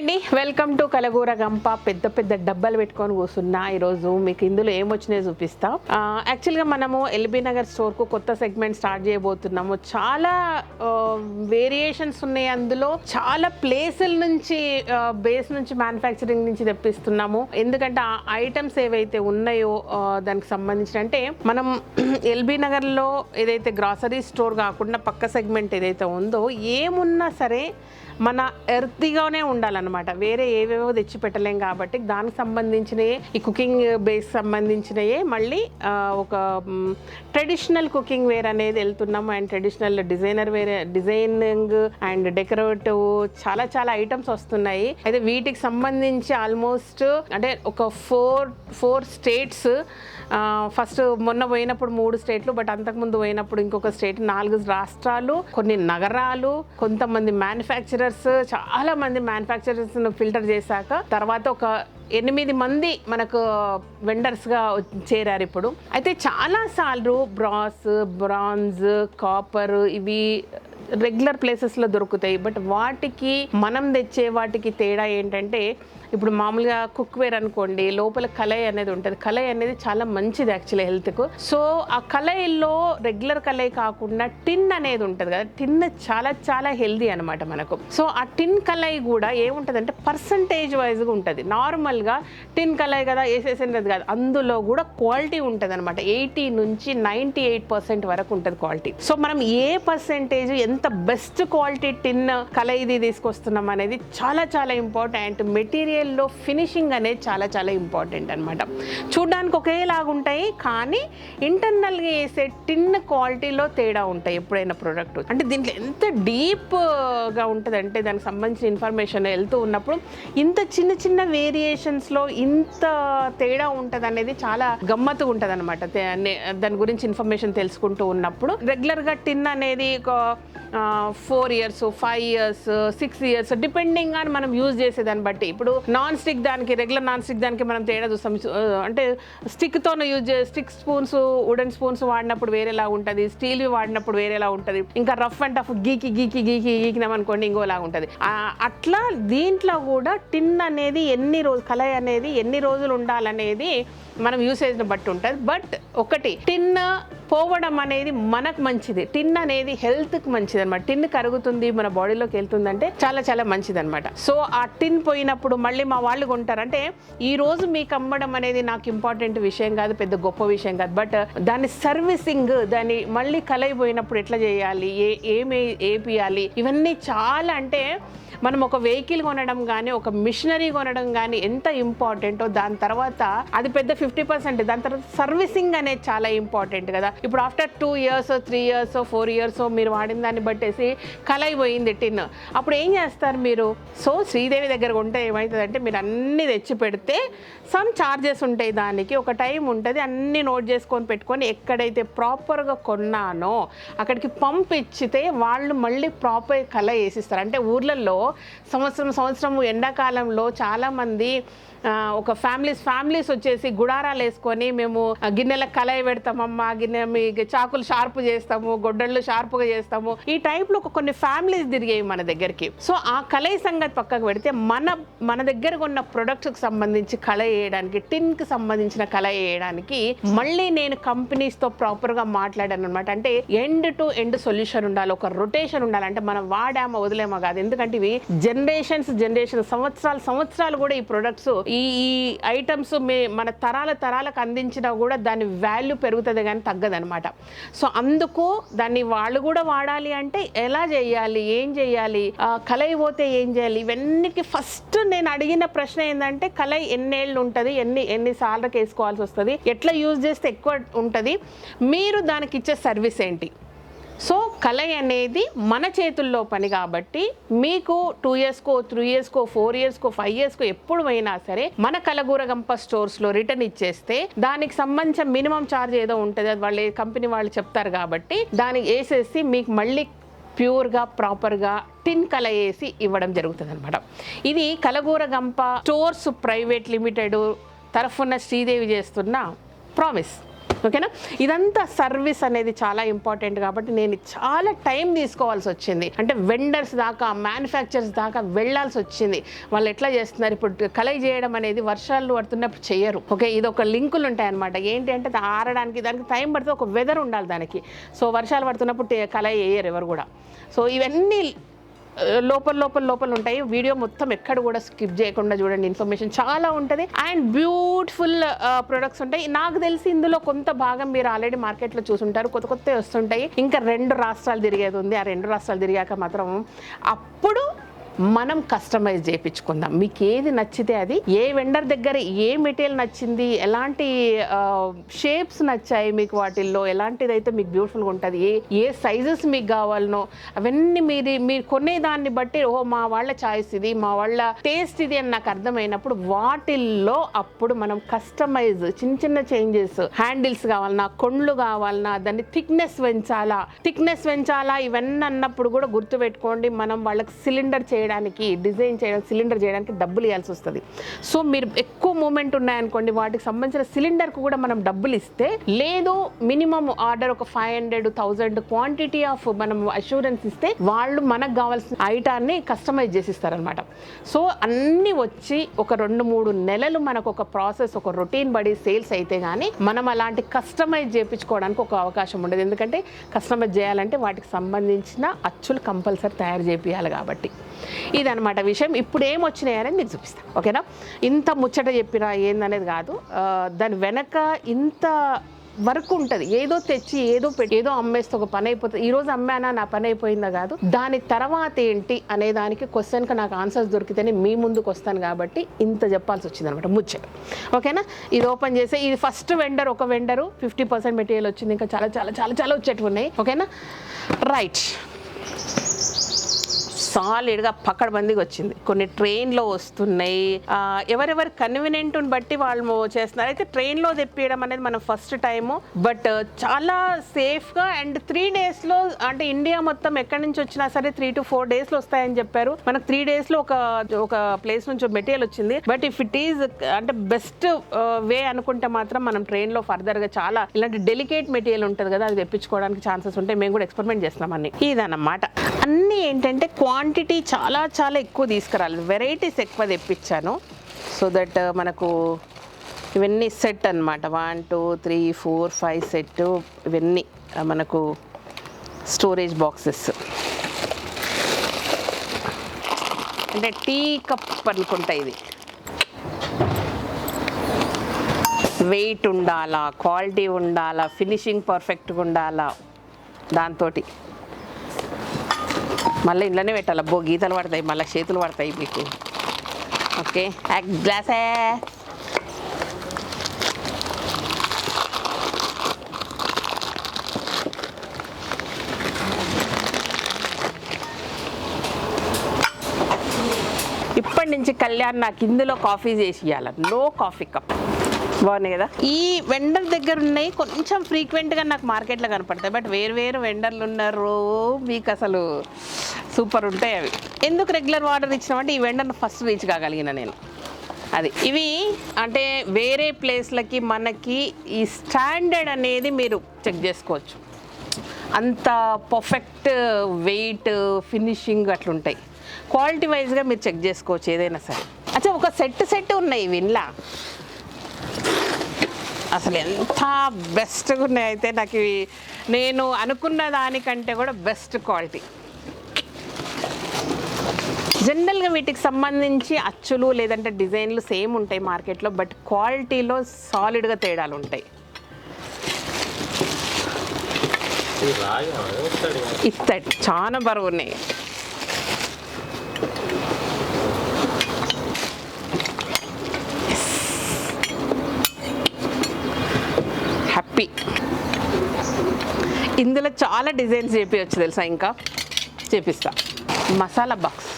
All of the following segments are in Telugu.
అండి, వెల్కమ్ టు కలగూర గంప. పెద్ద పెద్ద డబ్బాలు పెట్టుకొని కూర్చున్నా. ఈరోజు మీకు ఇందులో ఏమొచ్చినాయో చూపిస్తా. యాక్చువల్గా మనము ఎల్బీ నగర్ స్టోర్కు కొత్త సెగ్మెంట్ స్టార్ట్ చేయబోతున్నాము. చాలా వేరియేషన్స్ ఉన్నాయి. అందులో చాలా ప్లేసుల నుంచి బేస్ నుంచి మ్యానుఫ్యాక్చరింగ్ నుంచి తెప్పిస్తున్నాము. ఎందుకంటే ఆ ఐటమ్స్ ఏవైతే ఉన్నాయో దానికి సంబంధించిన, అంటే మనం ఎల్బీ నగర్లో ఏదైతే గ్రాసరీ స్టోర్ కాకుండా పక్క సెగ్మెంట్ ఏదైతే ఉందో ఏమున్నా సరే మన ఎర్తీగానే ఉండాలన్నమాట. వేరే ఏవేవో తెచ్చి పెట్టలేం కాబట్టి దానికి సంబంధించినవి, ఈ కుకింగ్ బేస్ సంబంధించినవే మళ్ళీ ఒక ట్రెడిషనల్ కుకింగ్ వేర్ అనేది వెళ్తున్నాము. And traditional designing and decorative చాలా చాలా ఐటమ్స్ వస్తున్నాయి. అయితే వీటికి సంబంధించి ఆల్మోస్ట్ అంటే ఒక ఫోర్ స్టేట్స్, ఫస్ట్ మొన్న పోయినప్పుడు 3 స్టేట్లు, బట్ అంతకుముందు పోయినప్పుడు ఇంకొక స్టేట్, 4 రాష్ట్రాలు, కొన్ని నగరాలు, కొంతమంది మ్యానుఫ్యాక్చరర్స్, చాలా మంది మ్యానుఫ్యాక్చరర్స్ ఫిల్టర్ చేశాక తర్వాత ఒక 8 మంది మనకు వెండర్స్గా చేరారు ఇప్పుడు. అయితే చాలాసార్లు బ్రాంజ్, కాపర్ ఇవి రెగ్యులర్ ప్లేసెస్లో దొరుకుతాయి. బట్ వాటికి మనం తెచ్చే వాటికి తేడా ఏంటంటే, ఇప్పుడు మామూలుగా కుక్వేర్ అనుకోండి, లోపల కళాయి అనేది ఉంటుంది. కళాయి అనేది చాలా మంచిది యాక్చువల్లీ హెల్త్కు. సో ఆ కళాయిలో రెగ్యులర్ కళాయి కాకుండా టిన్ అనేది ఉంటుంది కదా, టిన్ చాలా చాలా హెల్దీ అనమాట మనకు. సో ఆ టిన్ కళాయి కూడా ఏముంటుందంటే పర్సంటేజ్ వైజ్గా ఉంటుంది. నార్మల్గా టిన్ కళాయి కదా వేసేసేది కాదు, అందులో కూడా క్వాలిటీ ఉంటుంది అనమాట. 80 నుంచి 98% వరకు ఉంటుంది క్వాలిటీ. సో మనం ఏ పర్సంటేజ్, ఎంత బెస్ట్ క్వాలిటీ టిన్ కళాయిది తీసుకొస్తున్నాం అనేది చాలా చాలా ఇంపార్టెంట్. మెటీరియల్లో ఫినిషింగ్ అనేది చాలా చాలా ఇంపార్టెంట్ అనమాట. చూడ్డానికి ఒకేలాగా ఉంటాయి, కానీ ఇంటర్నల్గా వేసే టిన్ క్వాలిటీలో తేడా ఉంటాయి ఎప్పుడైనా ప్రోడక్ట్. అంటే దీంట్లో ఎంత డీప్గా ఉంటుంది అంటే దానికి సంబంధించిన ఇన్ఫర్మేషన్ వెళ్తూ ఉన్నప్పుడు ఇంత చిన్న చిన్న వేరియేషన్స్లో ఇంత తేడా ఉంటుంది అనేది చాలా గమ్మత్తుగా ఉంటుంది అనమాట. దాని గురించి ఇన్ఫర్మేషన్ తెలుసుకుంటూ ఉన్నప్పుడు రెగ్యులర్గా టిన్ అనేది 4 years, 5 years, 6 years డిపెండింగ్ అని మనం యూజ్ చేసేదాన్ని బట్టి. ఇప్పుడు నాన్ స్టిక్ దానికి, రెగ్యులర్ నాన్ స్టిక్ దానికి మనం తేడా చూస్తాం. అంటే స్టిక్తో స్టిక్ స్పూన్స్, వుడెన్ స్పూన్స్ వాడినప్పుడు వేరేలా ఉంటుంది, స్టీల్వి వాడినప్పుడు వేరేలా ఉంటుంది, ఇంకా రఫ్ అండ్ టఫ్ గీకినామనుకోండి ఇంకోలాగా ఉంటుంది. అట్లా దీంట్లో కూడా టిన్ అనేది కళాయి అనేది ఎన్ని రోజులు ఉండాలనేది మనం యూసేజ్ని బట్టి ఉంటుంది. బట్ ఒకటి, టిన్ పోవడం అనేది మనకు మంచిది, టిన్ అనేది హెల్త్కి మంచిది అనమాట. టిన్ కరుగుతుంది, మన బాడీలోకి వెళ్తుంది అంటే చాలా చాలా మంచిది అనమాట. సో ఆ టిన్ పోయినప్పుడు మళ్ళీ మా వాళ్ళు కొంటారు. అంటే ఈ రోజు మీకు అమ్మడం అనేది నాకు ఇంపార్టెంట్ విషయం కాదు, పెద్ద గొప్ప విషయం కాదు. బట్ దాని సర్వీసింగ్, దాన్ని మళ్ళీ కలయి పోయినప్పుడు ఎట్లా చేయాలి, ఏమి వేపియాలి, ఇవన్నీ చాలా, అంటే మనం ఒక వెహికల్ కొనడం కానీ ఒక మిషనరీ కొనడం కానీ ఎంత ఇంపార్టెంటో, దాని తర్వాత అది పెద్ద 50%, దాని తర్వాత సర్వీసింగ్ అనేది చాలా ఇంపార్టెంట్ కదా. ఇప్పుడు ఆఫ్టర్ 2 years, 3 years, 4 years మీరు వాడిన దాన్ని బట్టేసి కలయి పోయింది టిన్, అప్పుడు ఏం చేస్తారు మీరు? సో శ్రీదేవి దగ్గర కొంటే ఏమవుతుందంటే, మీరు అన్నీ తెచ్చి పెడితే సమ్ ఛార్జెస్ ఉంటాయి, దానికి ఒక టైం ఉంటుంది, అన్నీ నోట్ చేసుకొని పెట్టుకొని ఎక్కడైతే ప్రాపర్గా కొన్నానో అక్కడికి పంపించితే వాళ్ళు మళ్ళీ ప్రాపర్ కలయి వేసిస్తారు. అంటే ఊర్లలో సంవత్సరం ఎండాకాలంలో చాలామంది ఒక ఫ్యామిలీస్ వచ్చేసి గుడారాలు వేసుకొని, మేము గిన్నెల కళాయి పెడతామమ్మా, మీ చాకులు షార్ప్ చేస్తాము, గొడ్డళ్ళు షార్ప్గా చేస్తాము, ఈ టైప్లో కొన్ని ఫ్యామిలీస్ తిరిగాయి మన దగ్గరికి. సో ఆ కళాయి సంగతి పక్కకు పెడితే మన దగ్గర ఉన్న ప్రొడక్ట్స్కి సంబంధించి కళాయి వేయడానికి, టిన్కి సంబంధించిన కళాయి వేయడానికి మళ్ళీ నేను కంపెనీస్తో ప్రాపర్గా మాట్లాడాను అనమాట. అంటే ఎండ్ టు ఎండ్ సొల్యూషన్ ఉండాలి, ఒక రొటేషన్ ఉండాలి. అంటే మనం వాడామో వదిలేమో కాదు, ఎందుకంటే ఇవి జనరేషన్ సంవత్సరాలు కూడా ఈ ప్రొడక్ట్స్, ఈ ఐటమ్స్ మన తరాలకు అందించినా కూడా దాని వాల్యూ పెరుగుతుంది కానీ తగ్గదనమాట. సో అందుకు దాన్ని వాళ్ళు కూడా వాడాలి అంటే ఎలా చేయాలి, ఏం చేయాలి, కళాయి పోతే ఏం చేయాలి, ఇవన్నిటికీ ఫస్ట్ నేను అడిగిన ప్రశ్న ఏంటంటే, కళాయి ఎన్నేళ్ళు ఉంటుంది, ఎన్ని సార్లకు వేసుకోవాల్సి వస్తుంది, ఎట్లా యూజ్ చేస్తే ఎక్కువ ఉంటుంది, మీరు దానికి ఇచ్చే సర్వీస్ ఏంటి. సో కళాయి అనేది మన చేతుల్లో పని కాబట్టి మీకు 2 yearsకో 3 yearsకో 4 yearsకో 5 yearsకో ఎప్పుడు అయినా సరే మన కలగూర గంప స్టోర్స్లో రిటర్న్ ఇచ్చేస్తే దానికి సంబంధించిన మినిమం ఛార్జ్ ఏదో ఉంటుంది, అది వాళ్ళ కంపెనీ వాళ్ళు చెప్తారు కాబట్టి దానికి వేసేసి మీకు మళ్ళీ ప్యూర్గా ప్రాపర్గా టిన్ కళాయి వేసి ఇవ్వడం జరుగుతుంది అనమాట. ఇది కలగూర గంప స్టోర్స్ ప్రైవేట్ లిమిటెడ్ తరఫున శ్రీదేవి చేస్తున్న ప్రామిస్. ఓకేనా. ఇదంతా సర్వీస్ అనేది చాలా ఇంపార్టెంట్ కాబట్టి నేను చాలా టైం తీసుకోవాల్సి వచ్చింది. అంటే వెండర్స్ దాకా, మ్యానుఫ్యాక్చర్స్ దాకా వెళ్ళాల్సి వచ్చింది. వాళ్ళు ఎట్లా చేస్తున్నారు, ఇప్పుడు కలయి చేయడం అనేది వర్షాలు పడుతున్నప్పుడు చేయరు. ఓకే, ఇది ఒక లింకులు ఉంటాయి అనమాట. ఏంటి అంటే ఆరడానికి దానికి టైం పడుతుంది, ఒక వెదర్ ఉండాలి దానికి. సో వర్షాలు పడుతున్నప్పుడు కలయి వేయరు ఎవరు కూడా. సో ఇవన్నీ లోపల ఉంటాయి. వీడియో మొత్తం ఎక్కడ కూడా స్కిప్ చేయకుండా చూడండి, ఇన్ఫర్మేషన్ చాలా ఉంటుంది అండ్ బ్యూటిఫుల్ ప్రొడక్ట్స్ ఉంటాయి. నాకు తెలిసి ఇందులో కొంత భాగం మీరు ఆల్రెడీ మార్కెట్లో చూసుంటారు, కొత్త వస్తుంటాయి. ఇంకా 2 రాష్ట్రాలు తిరిగేది ఉంది. ఆ 2 రాష్ట్రాలు తిరిగాక మాత్రం అప్పుడు మనం కస్టమైజ్ చేయించుకుందాం. మీకు ఏది నచ్చితే అది, ఏ వెండర్ దగ్గర ఏ మెటీరియల్ నచ్చింది, ఎలాంటి షేప్స్ నచ్చాయి మీకు, వాటిల్లో ఎలాంటిదైతే మీకు బ్యూటిఫుల్గా ఉంటుంది, ఏ సైజెస్ మీకు కావాలనో అవన్నీ మీరు కొనేదాన్ని బట్టి మా వాళ్ళ చాయిస్ ఇది, మా వాళ్ళ టేస్ట్ ఇది అని నాకు అర్థమైనప్పుడు వాటిల్లో అప్పుడు మనం కస్టమైజ్ చిన్న చేంజెస్, హ్యాండిల్స్ కావాలన్నా, కొండ్లు కావాలన్నా, దాన్ని థిక్నెస్ పెంచాలా ఇవన్నీ అన్నప్పుడు కూడా గుర్తుపెట్టుకోండి, మనం వాళ్ళకి సిలిండర్ చేయడానికి, డిజైన్ చేయడానికి, సిలిండర్ చేయడానికి డబ్బులు ఇవ్వాల్సి వస్తుంది. సో మీరు ఎక్కువ మూమెంట్ ఉన్నాయనుకోండి, వాటికి సంబంధించిన సిలిండర్కు కూడా మనం డబ్బులు ఇస్తే, లేదు మినిమం ఆర్డర్ ఒక 500-1000 క్వాంటిటీ ఆఫ్ మనం అష్యూరెన్స్ ఇస్తే వాళ్ళు మనకు కావాల్సిన ఐటాన్ని కస్టమైజ్ చేసిస్తారనమాట. సో అన్నీ వచ్చి ఒక 2-3 నెలలు మనకు ఒక ప్రాసెస్, ఒక రొటీన్ బడి సేల్స్ అయితే కానీ మనం అలాంటి కస్టమైజ్ చేయించుకోవడానికి ఒక అవకాశం ఉండదు. ఎందుకంటే కస్టమైజ్ చేయాలంటే వాటికి సంబంధించిన అచ్చులు కంపల్సరీ తయారు చేయాలి కాబట్టి. ఇదనమాట విషయం. ఇప్పుడు ఏమొచ్చినాయని మీకు చూపిస్తాను. ఓకేనా, ఇంత ముచ్చట చెప్పినా ఏందనేది కాదు, దాని వెనక ఇంత వర్క్ ఉంటుంది. ఏదో తెచ్చి ఏదో పెట్టి ఏదో అమ్మేస్తే ఒక పని అయిపోతుంది. ఈరోజు అమ్మానా నా పని అయిపోయిందా కాదు, దాని తర్వాత ఏంటి అనే దానికి క్వశ్చన్కి నాకు ఆన్సర్స్ దొరికితేనే మీ ముందుకు వస్తాను కాబట్టి ఇంత చెప్పాల్సి వచ్చింది అనమాట ముచ్చట. ఓకేనా, ఇది ఓపెన్ చేస్తే ఇది ఫస్ట్ వెండర్, ఒక వెండరు 50% మెటీరియల్ వచ్చింది. ఇంకా చాలా చాలా చాలా చాలా వచ్చేటివి ఉన్నాయి. ఓకేనా, రైట్. సాలిడ్గా పక్కడబందిగా వచ్చింది. కొన్ని ట్రైన్లో వస్తున్నాయి, ఎవరెవరి కన్వీనియంట్ని బట్టి వాళ్ళు చేస్తున్నారు. అయితే ట్రైన్లో తెప్పియడం అనేది మనం ఫస్ట్ టైము, బట్ చాలా సేఫ్గా అండ్ 3 డేస్లో, అంటే ఇండియా మొత్తం ఎక్కడి నుంచి వచ్చినా సరే 3 to 4 డేస్లో వస్తాయని చెప్పారు. మనకు 3 డేస్లో ఒక ప్లేస్ నుంచి మెటీరియల్ వచ్చింది. బట్ ఇఫ్ ఇట్ ఈజ్ అంటే బెస్ట్ వే అనుకుంటే మాత్రం మనం ట్రైన్లో ఫర్దర్గా చాలా ఇలాంటి డెలికేట్ మెటీరియల్ ఉంటుంది కదా, అది తెప్పించుకోవడానికి ఛాన్సెస్ ఉంటాయి. మేము కూడా ఎక్స్పెరిమెంట్ చేస్తున్నాం అన్ని. ఇదన్నమాట. అన్నీ ఏంటంటే క్వాంటిటీ చాలా చాలా ఎక్కువ తీసుకురాలి, వెరైటీస్ ఎక్కువ తెప్పించాను. సో దట్ మనకు ఇవన్నీ సెట్ అనమాట. 1 2 3 4 5 సెట్. ఇవన్నీ మనకు స్టోరేజ్ బాక్సెస్, అంటే టీ కప్ అనుకుంటా. ఇది వెయిట్ ఉండాలా, క్వాలిటీ ఉండాలా, ఫినిషింగ్ పర్ఫెక్ట్గా ఉండాలా, దాంతో మళ్ళీ ఇంట్లోనే పెట్టాలి. గీతలు పడతాయి, మళ్ళీ చేతులు పడతాయి మీకు. ఓకే, గ్లాసే. ఇప్పటి నుంచి కళ్యాణ్ నాకు ఇందులో కాఫీ చేసి ఇవ్వాలి, నో కాఫీ కప్. బాగున్నాయి కదా. ఈ వెండర్ దగ్గర ఉన్నాయి, కొంచెం ఫ్రీక్వెంట్గా నాకు మార్కెట్లో కనపడతాయి. బట్ వేరు వెండర్లు ఉన్నారు మీకు, అసలు సూపర్ ఉంటాయి అవి. ఎందుకు రెగ్యులర్ ఆర్డర్ ఇచ్చినామంటే ఈ వెండర్ని ఫస్ట్ రీచ్ కాగలిగిన నేను. అది ఇవి అంటే వేరే ప్లేస్లకి మనకి ఈ స్టాండర్డ్ అనేది మీరు చెక్ చేసుకోవచ్చు. అంత పర్ఫెక్ట్ వెయిట్, ఫినిషింగ్ అట్లుంటాయి. క్వాలిటీ వైజ్గా మీరు చెక్ చేసుకోవచ్చు ఏదైనా సరే. అచ్చా, ఒక సెట్ ఉన్నాయి ఇవి ఇంట్లో. అసలు ఎంత బెస్ట్గా ఉన్నాయి అయితే, నాకు ఇవి నేను అనుకున్న దానికంటే కూడా బెస్ట్ క్వాలిటీ. జనరల్గా వీటికి సంబంధించి అచ్చులు లేదంటే డిజైన్లు సేమ్ ఉంటాయి మార్కెట్లో, బట్ క్వాలిటీలో సాలిడ్గా తేడాలు ఉంటాయి. ఇత్తడి చాలా బరువు ఉన్నాయి. హ్యాపీ. ఇందులో చాలా డిజైన్స్ చేపించవచ్చు తెలుసా, ఇంకా చేపిస్తా. మసాలా బాక్స్,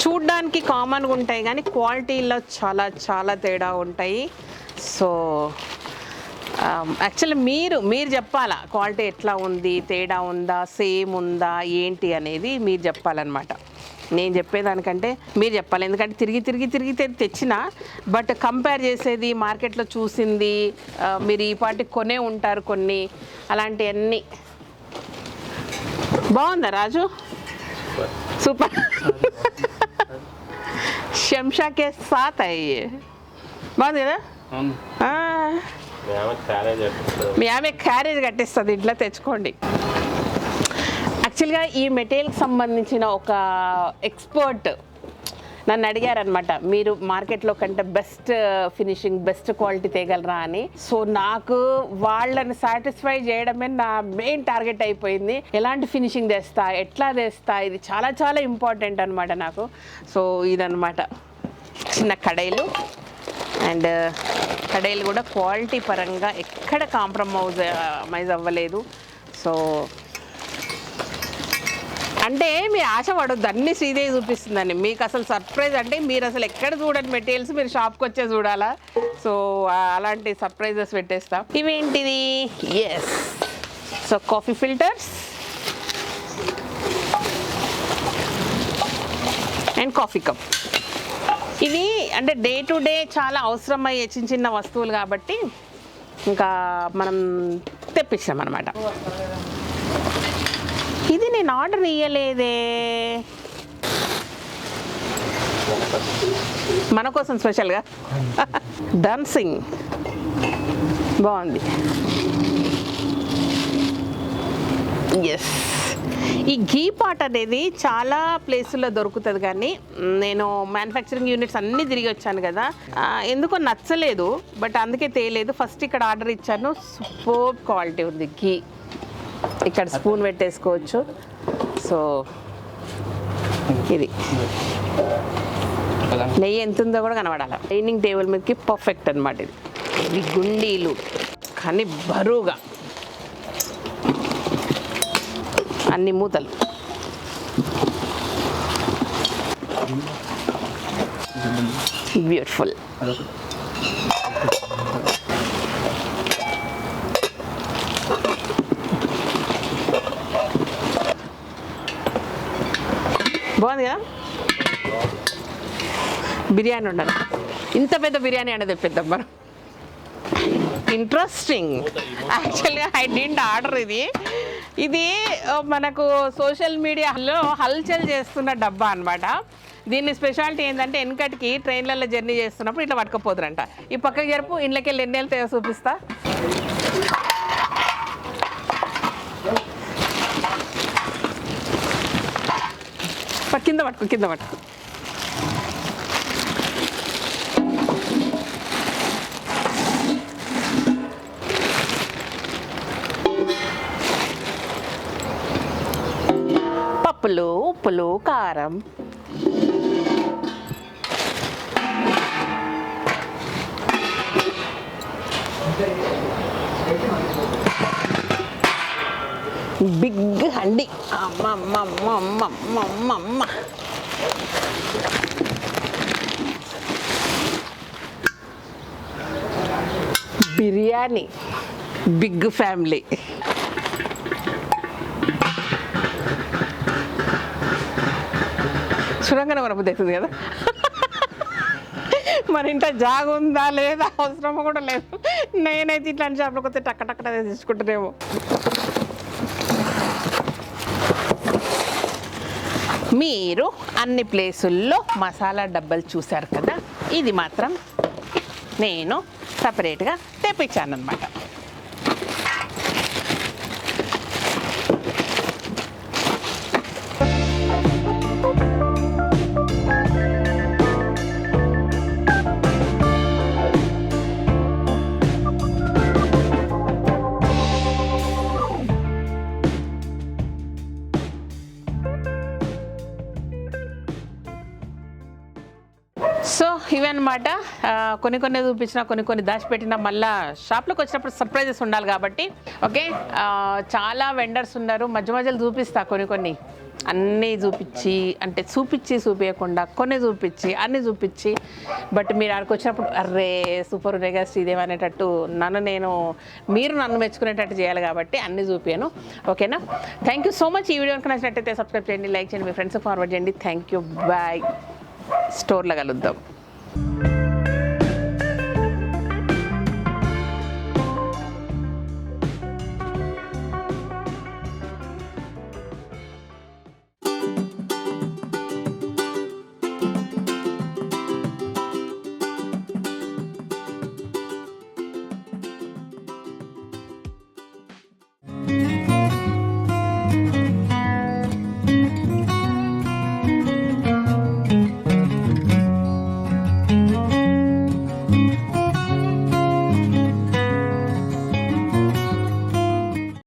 చూడ్డానికి కామన్గా ఉంటాయి కానీ క్వాలిటీలో చాలా చాలా తేడా ఉంటాయి. సో యాక్చువల్లీ మీరు చెప్పాలా క్వాలిటీ ఎట్లా ఉంది, తేడా ఉందా, సేమ్ ఉందా ఏంటి అనేది మీరు చెప్పాలన్నమాట. నేను చెప్పేదానికంటే మీరు చెప్పాలి. ఎందుకంటే తిరిగి తెచ్చిన బట్ కంపేర్ చేసేది మార్కెట్లో చూసింది మీరు ఈ పాటికి కొనే ఉంటారు కొన్ని, అలాంటివన్నీ. బాగుందా రాజు? సూపర్. శంషాకే సాత్ అయ్యి బాగుంది కదా. మీ ఆమె క్యారేజ్ కట్టిస్తుంది, ఇంట్లో తెచ్చుకోండి. యాక్చువల్గా ఈ మెటీరియల్కి సంబంధించిన ఒక ఎక్స్పర్ట్ నన్ను అడిగారనమాట, మీరు మార్కెట్లో కంటే బెస్ట్ ఫినిషింగ్ బెస్ట్ క్వాలిటీ తేగలరా అని. సో నాకు వాళ్ళని సాటిస్ఫై చేయడమే నా మెయిన్ టార్గెట్ అయిపోయింది. ఎలాంటి ఫినిషింగ్ తెస్తా, ఎట్లా తెస్తా, ఇది చాలా చాలా ఇంపార్టెంట్ అనమాట నాకు. సో ఇదనమాట చిన్న కడాయిలు. అండ్ కడాయిలు కూడా క్వాలిటీ పరంగా ఎక్కడ కాంప్రమైజ్ అవ్వలేదు. సో అంటే మీరు ఆశ పడొద్దు, అన్ని శ్రీదేవి చూపిస్తుందండి మీకు. అసలు సర్ప్రైజ్ అంటే మీరు అసలు ఎక్కడ చూడండి మెటీరియల్స్, మీరు షాప్కి వచ్చే చూడాలా. సో అలాంటి సర్ప్రైజెస్ పెట్టేస్తాం. ఇవేంటిది? Yes, so coffee filters and coffee cup. ఇవి అంటే డే టు డే చాలా అవసరమయ్యే చిన్న వస్తువులు కాబట్టి ఇంకా మనం తెప్పించాం అనమాట. ఇది నేను ఆర్డర్ ఇయ్యలేదే, మన కోసం స్పెషల్గా. డాన్సింగ్ బాగుంది. ఎస్, ఈ ఘీ పాట్ అనేది చాలా ప్లేసుల్లో దొరుకుతుంది, కానీ నేను మ్యానుఫ్యాక్చరింగ్ యూనిట్స్ అన్నీ తిరిగి వచ్చాను కదా, ఎందుకో నచ్చలేదు. బట్ అందుకే తేలేదు. ఫస్ట్ ఇక్కడ ఆర్డర్ ఇచ్చాను, సూపర్ క్వాలిటీ ఉంది ఘీ. ఇక్కడ స్పూన్ పెట్టేసుకోవచ్చు. సో ఇది నెయ్యి ఎంత ఉందో కూడా కనబడాలి. డైనింగ్ టేబుల్ మీదకి పర్ఫెక్ట్ అనమాట. ఇది గుండీలు కానీ బరువుగా అన్ని మూతలు. బ్యూటిఫుల్. బాగుంది కదా. బిర్యానీ ఉండాలి, ఇంత పెద్ద బిర్యానీ అనేది తెప్పిద్దాం మనం. ఇంట్రెస్టింగ్. యాక్చువల్గా ఐ డిడ్ంట్ ఆర్డర్ ఇది మనకు సోషల్ మీడియాలో హల్చల్ చేస్తున్న డబ్బా అనమాట. దీన్ని స్పెషాలిటీ ఏంటంటే వెనకటికి ట్రైన్లలో జర్నీ చేస్తున్నప్పుడు ఇట్లా పట్టుకపోదురంట. ఈ పక్కకి జరుపు, ఇంట్లోకి వెళ్ళి ఎన్ని వెళ్తాయో చూపిస్తా. కింద పట్టుకో. పప్పులు, ఉప్పులు, కారం, బిగ్ హండి. అమ్మ బిర్యానీ, బిగ్ ఫ్యామిలీ. చూడంగానే మన బుద్ధి అవుతుంది కదా. మన ఇంట్లో జాగ ఉందా లేదా అవసరమో కూడా లేదు. నేనైతే ఇట్లాంటి షాప్లోకి వస్తే టక్క తీసుకుంటానేమో. మీరు అన్ని ప్లేసుల్లో మసాలా డబ్బాలు చూశారు కదా, ఇది మాత్రం నేను సపరేట్గా తెప్పించాను అనమాట. సో ఇవి అనమాట కొన్ని చూపించిన కొన్ని దాచిపెట్టిన మళ్ళీ షాప్లోకి వచ్చినప్పుడు సర్ప్రైజెస్ ఉండాలి కాబట్టి ఓకే. చాలా వెండర్స్ ఉన్నారు, మధ్యలో చూపిస్తా కొన్ని అన్నీ చూపించకుండా కొన్ని చూపించి అన్నీ చూపించి బట్ మీరు ఆడికి వచ్చినప్పుడు అర్రే సూపర్ ఉండేగా శ్రీదేవి అనేటట్టు మీరు నన్ను మెచ్చుకునేటట్టు చేయాలి కాబట్టి అన్నీ చూపాను ఓకేనా. Thank you so much. ఈ వీడియో నచ్చినట్టయితే సబ్స్క్రైబ్ చేయండి, లైక్ చేయండి, మీ ఫ్రెండ్స్కి ఫార్వర్డ్ చేయండి. Thank you, bye. స్టోర్లో కలుద్దాం.